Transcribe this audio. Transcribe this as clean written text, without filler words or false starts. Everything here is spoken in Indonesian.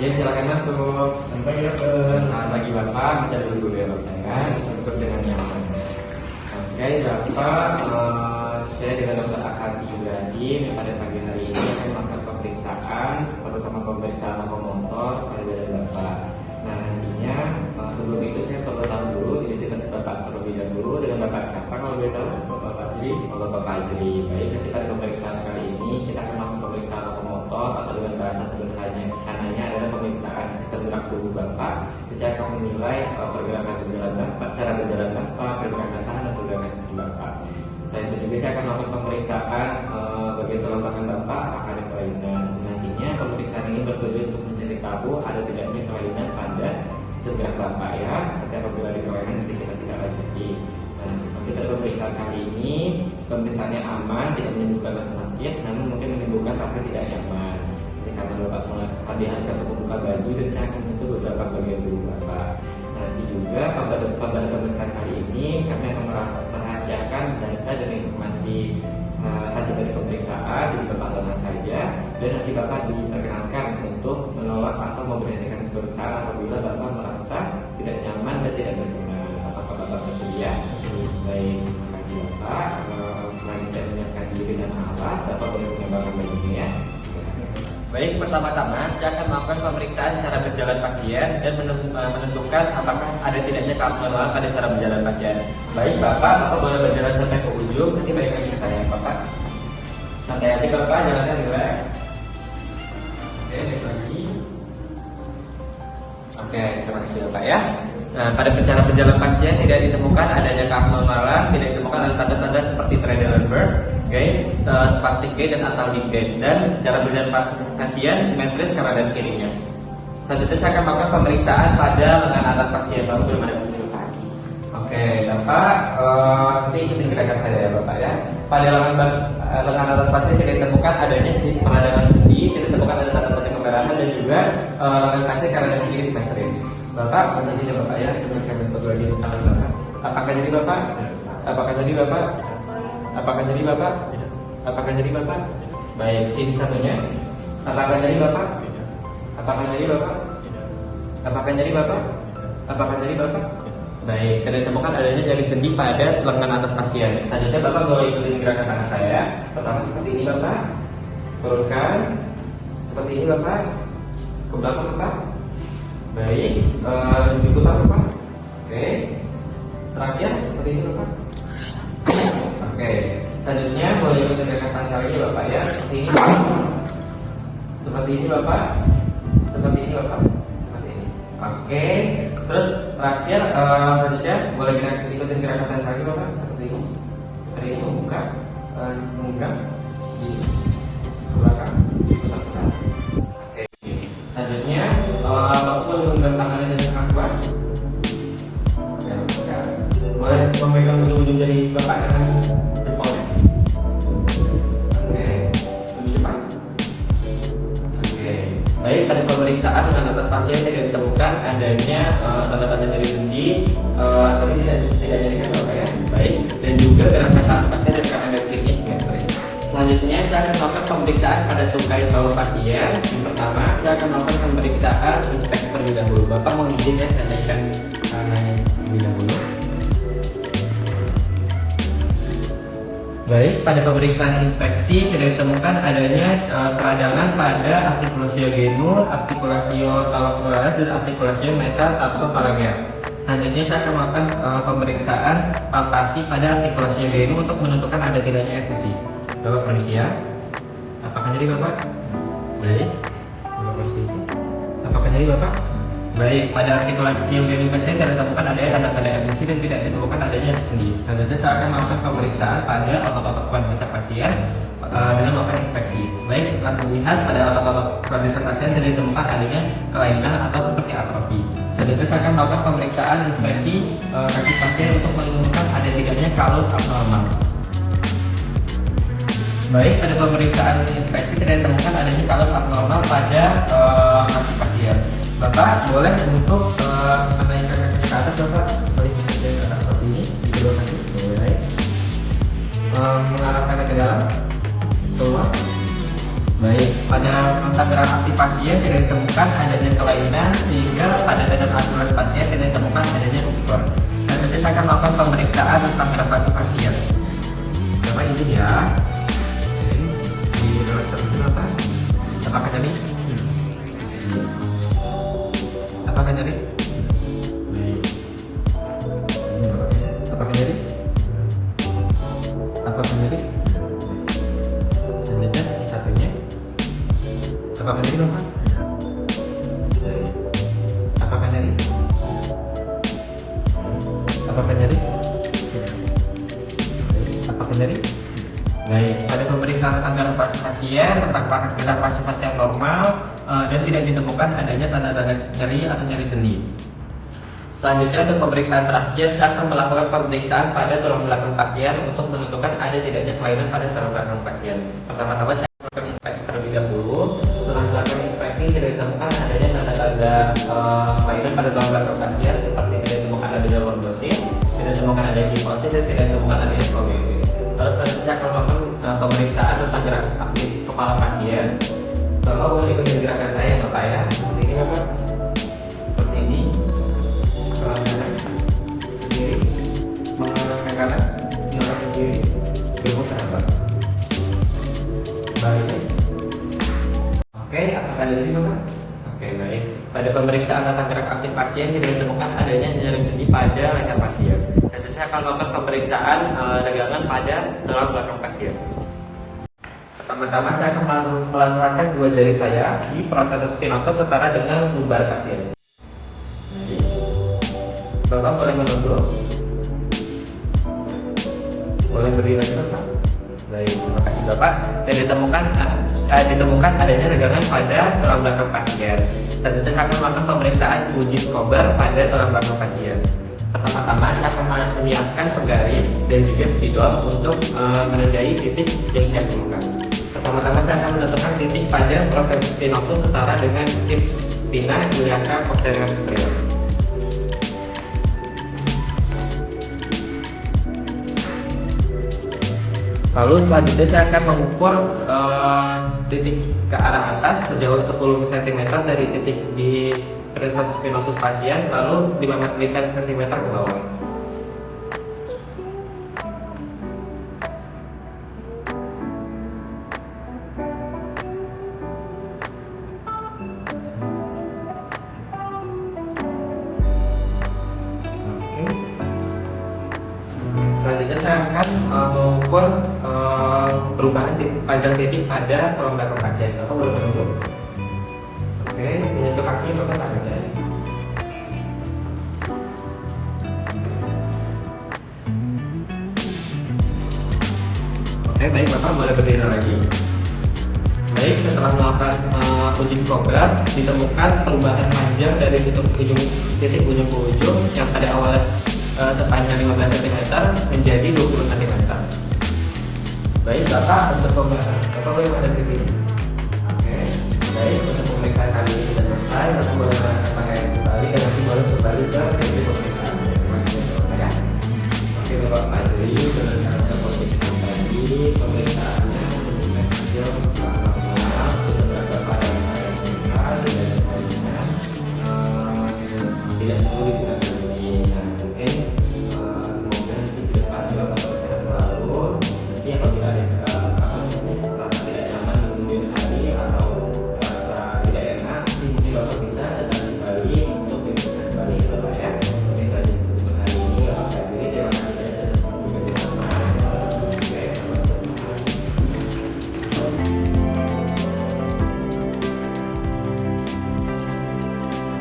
Ya, silakan masuk. Selamat pagi dokter. Selamat pagi Bapak, bisa duduk dulu ya Bapak ya, untuk dengan nyaman. Oke Bapak, saya dengan Dr. Akadi Yudadi pada pagi hari ini akan melakukan pemeriksaan, terutama pemeriksaan lokomotor pada badan Bapak. Nah nantinya sebelum itu saya perlu tahu dulu identitas Bapak terlebih dahulu. Dengan Bapak siapa kalau boleh tahu? Bapak Fajri. Bapak Fajri. Baik, nanti pada pemeriksaan kali ini kita akan melakukan pemeriksaan lokomotor atau dengan bahasa sederhananya adalah pemeriksaan sistem gerak tubuh Bapak. Saya akan menilai pergerakan berjalan Bapak, cara berjalan Bapak, pergerakan tangan dan pergerakan kaki Bapak. Selain itu juga saya akan melakukan pemeriksaan bagian tulang belakang Bapak apakah ada kelainan. Nantinya pemeriksaan ini bertujuan untuk mencari tahu ada tidaknya kelainan pada sistem gerak Bapak ya. Tapi apabila ada kelainan bisa kita tidak lanjuti. Nah, kita pemeriksaan kali ini pemeriksaannya aman, tidak menimbulkan rasa sakit, namun mungkin menimbulkan rasa tidak nyaman. Karena Bapak tadi harus membuka baju dan saya akan menyentuh beberapa bagian tubuh Bapak. Nanti juga pada pemeriksaan kali ini kami akan merahasiakan data dan informasi hasil dari pemeriksaan jadi Bapak tenang saja dan nanti Bapak diperkenankan untuk menolak atau memberhentikan pemeriksaan apabila Bapak merasa tidak nyaman dan tidak berkenan. Apakah Bapak bersedia? Baik, terima kasih Bapak. Selain saya menyiapkan diri dan alat, Bapak boleh menggunakan bajunya ya. Baik, pertama-tama saya akan melakukan pemeriksaan cara berjalan pasien dan menentukan apakah ada tidaknya keabnormalan pada cara berjalan pasien. Baik, Bapak boleh berjalan sampai ke ujung, nanti balik lagi ke saya, Bapak. Santai aja Bapak, jalannya relax. Oke, balik lagi. Oke, terima kasih Bapak ya. Nah, pada cara berjalan pasien tidak ditemukan adanya keabnormalan, tidak ditemukan ada tanda-tanda seperti Trendelenburg gait, spastic gait dan athalamic gait, dan cara berjalan pasien simetris kanan dan kirinya. Selanjutnya saya akan melakukan pemeriksaan pada lengan atas pasien. Bapak belum ada di sini Bapak. Oke, Bapak nanti ikutin gerakan saya ya Bapak ya. Pada lengan atas pasien tidak ditemukan adanya peradangan sendi, tidak ditemukan ada tanda-tanda kemerahan dan juga lengan pasien kanan dan kiri simetris. Bapak, di sini Bapak ya, kita bisa bentuk lagi tangan Bapak. Apakah jadi Bapak? Apakah jadi Bapak? Apakah jadi Bapak? Apakah jadi Bapak? Baik, sisi satunya. Apakah jadi Bapak? Apakah jadi Bapak? Apakah jadi Bapak? Apakah jadi Bapak? Baik, tidak ditemukan adanya nyeri sendi pada lengan atas pasien. Selanjutnya Bapak boleh ikuti gerakan tangan saya. Pertama seperti ini Bapak. Turunkan. Seperti ini Bapak. Ke belakang Bapak. Baik, diputar Bapak. Oke. Terakhir seperti ini Bapak. Oke. Selanjutnya boleh ikuti gerakan tangan saya Bapak ya. Seperti ini Bapak. Seperti ini Bapak. Seperti ini Bapak. Seperti ini. Oke. Terus terakhir selanjutnya boleh ikuti gerakan tangan saya Bapak. Seperti ini. Seperti ini membuka, ini ke belakang, putar-putar. Oke. Selanjutnya Bapak boleh menggenggam tangannya dengan sangat kuat. Boleh memegang ujung-ujung jari Bapak dengan jempolnya. Oke, lebih cepat. Oke. Baik, pada pemeriksaan dengan atas pasien tidak ditemukan adanya tanda-tanda nyeri sendi atau tidak nyerikan Bapak ya. Baik, dan juga gerakan tangan pasien dan kanan dan kirinya simetris. Selanjutnya saya akan melakukan pemeriksaan pada tungkai bawah pasien. Yang pertama, saya akan melakukan pemeriksaan inspeksi terlebih dahulu. Bapak mau izin ya, saya naikkan tangannya terlebih dahulu. Baik, pada pemeriksaan inspeksi tidak ditemukan adanya peradangan pada articulatio genur, articulatio talocruralis dan articulatio metatarsofalangeal. Selanjutnya saya akan melakukan pemeriksaan palpasi pada articulatio genur untuk menentukan ada tidaknya effusi. Bapak permisi ya. Apakah jadi Bapak? Baik. Bapak permisi. Apakah jadi Bapak? Baik, pada artikulasi genur pasien tidak ditemukan adanya tanda-tanda effusi dan tidak ditemukan adanya sendi. Selanjutnya saya akan melakukan pemeriksaan pada otot-otot quadriceps pasien dengan melakukan inspeksi. Baik, setelah melihat pada otot-otot quadriceps pasien tidak ditemukan adanya kelainan atau seperti atrofi. Selanjutnya saya akan melakukan pemeriksaan inspeksi kaki pasien untuk menentukan ada tidaknya kalus abnormal. Baik, pada pemeriksaan inspeksi tidak ditemukan adanya kalus abnormal pada kaki pasien. Bapak boleh untuk menaikkan kaki ke atas Bapak, posisi ke atas seperti ini, di kedua kaki, boleh. Mengarahkan ke dalam, keluar, Baik, pada kontak gerak aktif pasien tidak ditemukan adanya kelainan sehingga pada tanda asuran pasien tidak ditemukan adanya ruptur. Dan nanti saya akan melakukan pemeriksaan tentang gerak pasif pasien. Coba izin ya. Di dalam seperti apa? Apakah tadi? Apakah nyeri? Apakah nyeri? Apakah nyeri? Selanjutnya satunya. Apakah nyeri Bapak? Apakah nyeri? Apakah nyeri? Apakah nyeri? Baik, pada pemeriksaan tanggal pasien tentang gerak pasien normal dan tidak ditemukan adanya tanda-tanda nyeri atau nyeri sendi. Selanjutnya untuk pemeriksaan terakhir, saya akan melakukan pemeriksaan pada tulang belakang pasien untuk menentukan ada tidaknya kelainan pada tulang belakang pasien. Pertama-tama saya melakukan inspeksi terlebih dahulu. Tulang belakang inspeksi tidak ditemukan adanya tanda-tanda kelainan pada tulang belakang pasien seperti tidak ditemukan adanya lordosis, tidak ditemukan adanya kifosis, dan tidak ditemukan adanya skoliosis. Lalu selanjutnya saya akan melakukan pemeriksaan tentang gerak aktif kepala pasien. Bapak boleh ikuti gerakan saya Bapak ya. Seperti ini Bapak. Seperti ini. Kepala kanan, kiri, mengarah ke kanan, mengarah ke kiri, berputar Bapak. Baik. Oke, apakah jadi Bapak? Oke, baik. Pada pemeriksaan tentang gerak aktif pasien tidak ditemukan adanya nyeri sendi pada leher pasien. Dan saya akan melakukan pemeriksaan regangan pada tulang belakang pasien. Pertama-tama saya akan meletakkan dua jari saya di proses spinosus setara dengan lumbar pasien. Bapak boleh menunduk. Boleh berdiri lagi Bapak. Baik, terima kasih Bapak. Dan ditemukan adanya regangan pada tulang belakang pasien. Selanjutnya saya akan melakukan pemeriksaan uji Skober pada tulang belakang pasien. Pertama-tama saya akan menyiapkan penggaris dan juga spidol untuk menandai titik yang saya temukan. Pertama-tama saya akan menentukan titik pada proses spinosus setara dengan sip spina iliaca posterior superior. Lalu selanjutnya saya akan mengukur titik ke arah atas sejauh 10 cm dari titik di proses spinosus pasien, lalu 15 cm ke bawah. Selanjutnya saya akan mengukur perubahan panjang titik pada tulang belakang pasien. Bapak boleh menunduk. Oke, menyentuh kaki Bapak tak saja. Oke, baik Bapak boleh berdiri lagi. Baik, setelah melakukan uji Skober, ditemukan perubahan panjang dari titik ujung ke ujung yang pada awalnya sepanjang 15 cm menjadi 20 cm. Baik Bapak, untuk pemeriksaan Bapak boleh pada di sini. Oke, baik, untuk pemeriksaan kali ini sudah selesai. Bapak boleh pakai kembali dan nanti boleh kembali ke sesi pemeriksaan. Terima kasih ya. Oke Bapak Fadli, berdasarkan posisi tadi pemeriksaan